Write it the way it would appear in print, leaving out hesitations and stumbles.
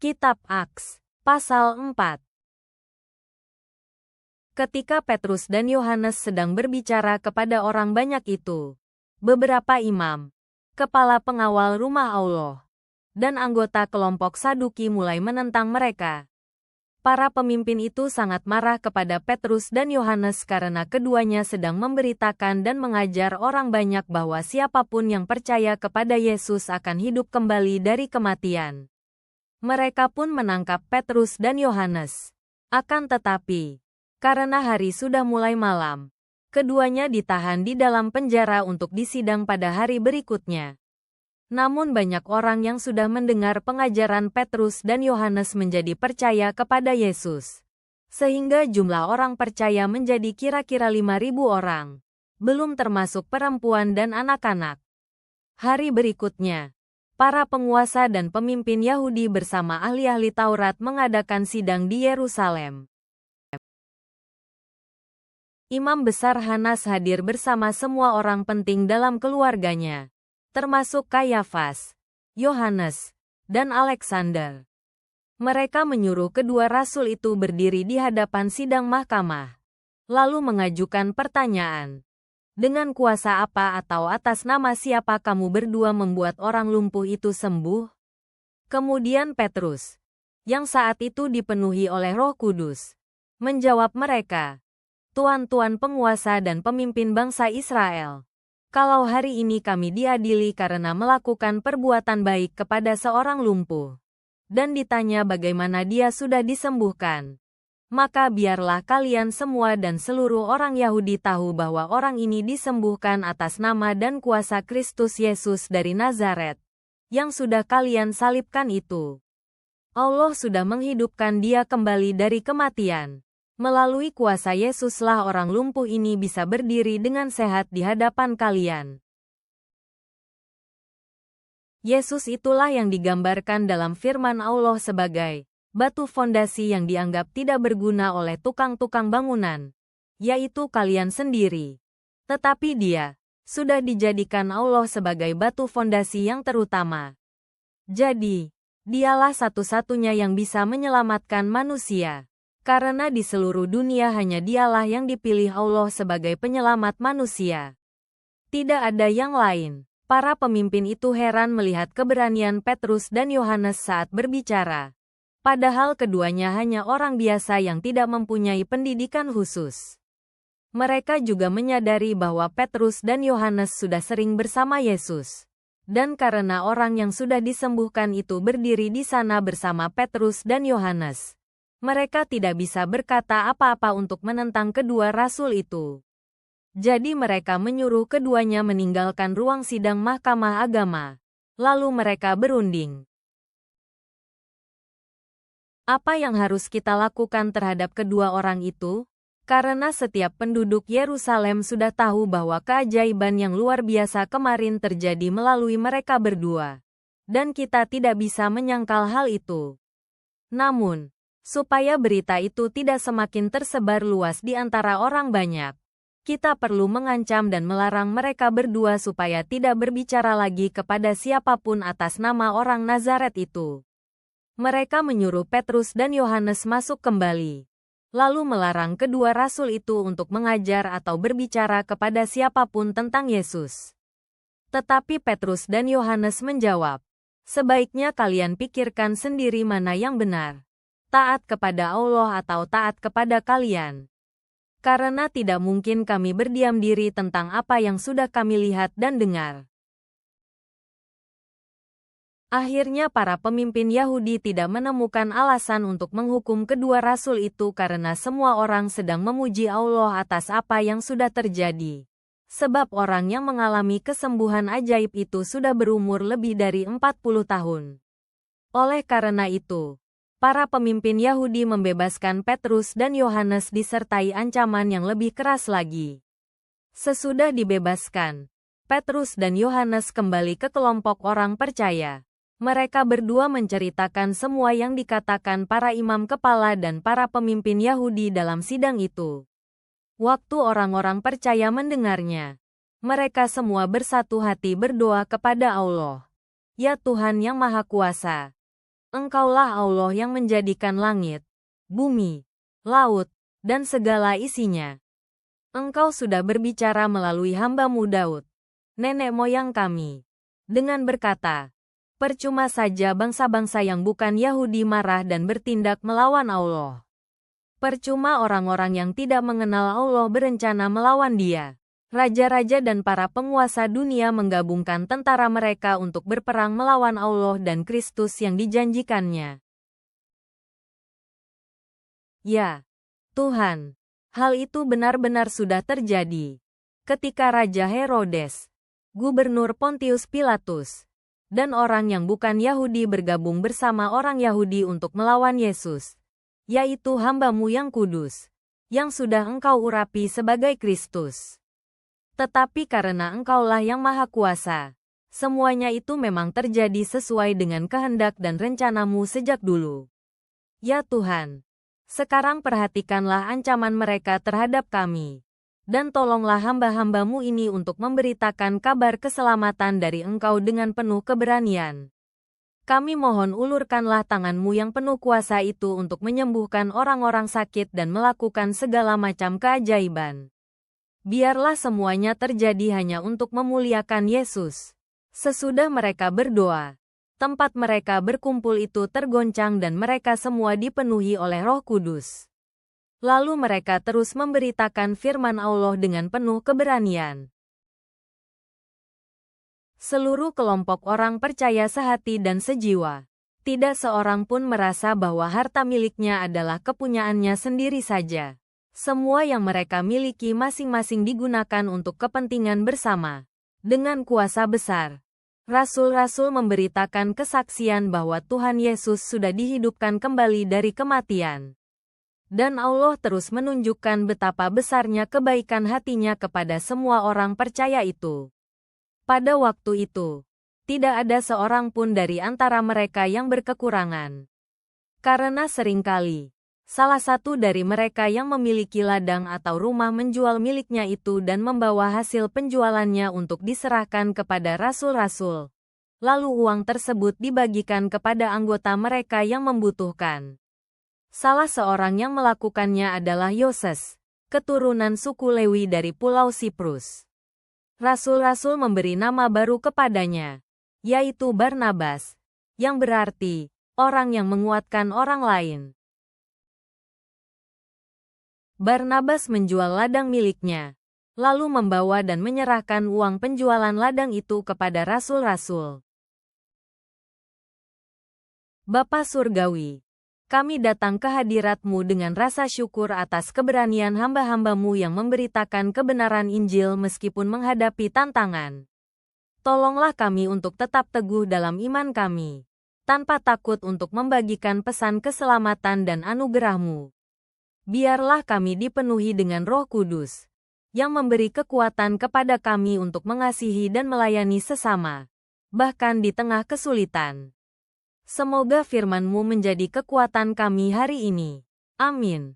Kitab Aks, pasal 4. Ketika Petrus dan Yohanes sedang berbicara kepada orang banyak itu, beberapa imam, kepala pengawal rumah Allah, dan anggota kelompok Saduki mulai menentang mereka. Para pemimpin itu sangat marah kepada Petrus dan Yohanes karena keduanya sedang memberitakan dan mengajar orang banyak bahwa siapapun yang percaya kepada Yesus akan hidup kembali dari kematian. Mereka pun menangkap Petrus dan Yohanes. Akan tetapi, karena hari sudah mulai malam, keduanya ditahan di dalam penjara untuk disidang pada hari berikutnya. Namun banyak orang yang sudah mendengar pengajaran Petrus dan Yohanes menjadi percaya kepada Yesus. Sehingga jumlah orang percaya menjadi kira-kira 5.000 orang. Belum termasuk perempuan dan anak-anak. Hari berikutnya, para penguasa dan pemimpin Yahudi bersama ahli-ahli Taurat mengadakan sidang di Yerusalem. Imam besar Hanas hadir bersama semua orang penting dalam keluarganya, termasuk Kayafas, Yohanes, dan Alexander. Mereka menyuruh kedua rasul itu berdiri di hadapan sidang mahkamah, lalu mengajukan pertanyaan. Dengan kuasa apa atau atas nama siapa kamu berdua membuat orang lumpuh itu sembuh? Kemudian Petrus, yang saat itu dipenuhi oleh Roh Kudus, menjawab mereka, "Tuan-tuan penguasa dan pemimpin bangsa Israel, kalau hari ini kami diadili karena melakukan perbuatan baik kepada seorang lumpuh, dan ditanya bagaimana dia sudah disembuhkan, maka biarlah kalian semua dan seluruh orang Yahudi tahu bahwa orang ini disembuhkan atas nama dan kuasa Kristus Yesus dari Nazaret, yang sudah kalian salibkan itu. Allah sudah menghidupkan dia kembali dari kematian. Melalui kuasa Yesuslah orang lumpuh ini bisa berdiri dengan sehat di hadapan kalian. Yesus itulah yang digambarkan dalam firman Allah sebagai batu fondasi yang dianggap tidak berguna oleh tukang-tukang bangunan, yaitu kalian sendiri. Tetapi dia sudah dijadikan Allah sebagai batu fondasi yang terutama. Jadi, dialah satu-satunya yang bisa menyelamatkan manusia. Karena di seluruh dunia hanya dialah yang dipilih Allah sebagai penyelamat manusia. Tidak ada yang lain. Para pemimpin itu heran melihat keberanian Petrus dan Yohanes saat berbicara. Padahal keduanya hanya orang biasa yang tidak mempunyai pendidikan khusus. Mereka juga menyadari bahwa Petrus dan Yohanes sudah sering bersama Yesus. Dan karena orang yang sudah disembuhkan itu berdiri di sana bersama Petrus dan Yohanes, mereka tidak bisa berkata apa-apa untuk menentang kedua rasul itu. Jadi mereka menyuruh keduanya meninggalkan ruang sidang mahkamah agama. Lalu mereka berunding. Apa yang harus kita lakukan terhadap kedua orang itu? Karena setiap penduduk Yerusalem sudah tahu bahwa keajaiban yang luar biasa kemarin terjadi melalui mereka berdua. Dan kita tidak bisa menyangkal hal itu. Namun, supaya berita itu tidak semakin tersebar luas di antara orang banyak, kita perlu mengancam dan melarang mereka berdua supaya tidak berbicara lagi kepada siapapun atas nama orang Nazaret itu. Mereka menyuruh Petrus dan Yohanes masuk kembali, lalu melarang kedua rasul itu untuk mengajar atau berbicara kepada siapapun tentang Yesus. Tetapi Petrus dan Yohanes menjawab, "Sebaiknya kalian pikirkan sendiri mana yang benar, taat kepada Allah atau taat kepada kalian. Karena tidak mungkin kami berdiam diri tentang apa yang sudah kami lihat dan dengar." Akhirnya para pemimpin Yahudi tidak menemukan alasan untuk menghukum kedua rasul itu karena semua orang sedang memuji Allah atas apa yang sudah terjadi. Sebab orang yang mengalami kesembuhan ajaib itu sudah berumur lebih dari 40 tahun. Oleh karena itu, para pemimpin Yahudi membebaskan Petrus dan Yohanes disertai ancaman yang lebih keras lagi. Sesudah dibebaskan, Petrus dan Yohanes kembali ke kelompok orang percaya. Mereka berdua menceritakan semua yang dikatakan para imam kepala dan para pemimpin Yahudi dalam sidang itu. Waktu orang-orang percaya mendengarnya, mereka semua bersatu hati berdoa kepada Allah. "Ya Tuhan yang Maha Kuasa, Engkaulah Allah yang menjadikan langit, bumi, laut, dan segala isinya. Engkau sudah berbicara melalui hamba-Mu Daud, nenek moyang kami, dengan berkata, percuma saja bangsa-bangsa yang bukan Yahudi marah dan bertindak melawan Allah. Percuma orang-orang yang tidak mengenal Allah berencana melawan Dia. Raja-raja dan para penguasa dunia menggabungkan tentara mereka untuk berperang melawan Allah dan Kristus yang dijanjikannya. Ya, Tuhan, hal itu benar-benar sudah terjadi. Ketika Raja Herodes, Gubernur Pontius Pilatus, dan orang yang bukan Yahudi bergabung bersama orang Yahudi untuk melawan Yesus, yaitu hamba-Mu yang kudus, yang sudah Engkau urapi sebagai Kristus. Tetapi karena Engkaulah yang Maha Kuasa, semuanya itu memang terjadi sesuai dengan kehendak dan rencana-Mu sejak dulu. Ya Tuhan, sekarang perhatikanlah ancaman mereka terhadap kami, dan tolonglah hamba-hamba-Mu ini untuk memberitakan kabar keselamatan dari Engkau dengan penuh keberanian. Kami mohon ulurkanlah tangan-Mu yang penuh kuasa itu untuk menyembuhkan orang-orang sakit dan melakukan segala macam keajaiban. Biarlah semuanya terjadi hanya untuk memuliakan Yesus. Sesudah mereka berdoa, tempat mereka berkumpul itu tergoncang dan mereka semua dipenuhi oleh Roh Kudus. Lalu mereka terus memberitakan firman Allah dengan penuh keberanian. Seluruh kelompok orang percaya sehati dan sejiwa. Tidak seorang pun merasa bahwa harta miliknya adalah kepunyaannya sendiri saja. Semua yang mereka miliki masing-masing digunakan untuk kepentingan bersama. Dengan kuasa besar, rasul-rasul memberitakan kesaksian bahwa Tuhan Yesus sudah dihidupkan kembali dari kematian. Dan Allah terus menunjukkan betapa besarnya kebaikan hatinya kepada semua orang percaya itu. Pada waktu itu, tidak ada seorang pun dari antara mereka yang berkekurangan. Karena seringkali, salah satu dari mereka yang memiliki ladang atau rumah menjual miliknya itu dan membawa hasil penjualannya untuk diserahkan kepada rasul-rasul. Lalu uang tersebut dibagikan kepada anggota mereka yang membutuhkan. Salah seorang yang melakukannya adalah Yoses, keturunan suku Lewi dari Pulau Siprus. Rasul-rasul memberi nama baru kepadanya, yaitu Barnabas, yang berarti orang yang menguatkan orang lain. Barnabas menjual ladang miliknya, lalu membawa dan menyerahkan uang penjualan ladang itu kepada rasul-rasul. Bapa Surgawi, kami datang ke hadirat-Mu dengan rasa syukur atas keberanian hamba-hamba-Mu yang memberitakan kebenaran Injil meskipun menghadapi tantangan. Tolonglah kami untuk tetap teguh dalam iman kami, tanpa takut untuk membagikan pesan keselamatan dan anugerah-Mu. Biarlah kami dipenuhi dengan Roh Kudus, yang memberi kekuatan kepada kami untuk mengasihi dan melayani sesama, bahkan di tengah kesulitan. Semoga firman-Mu menjadi kekuatan kami hari ini. Amin.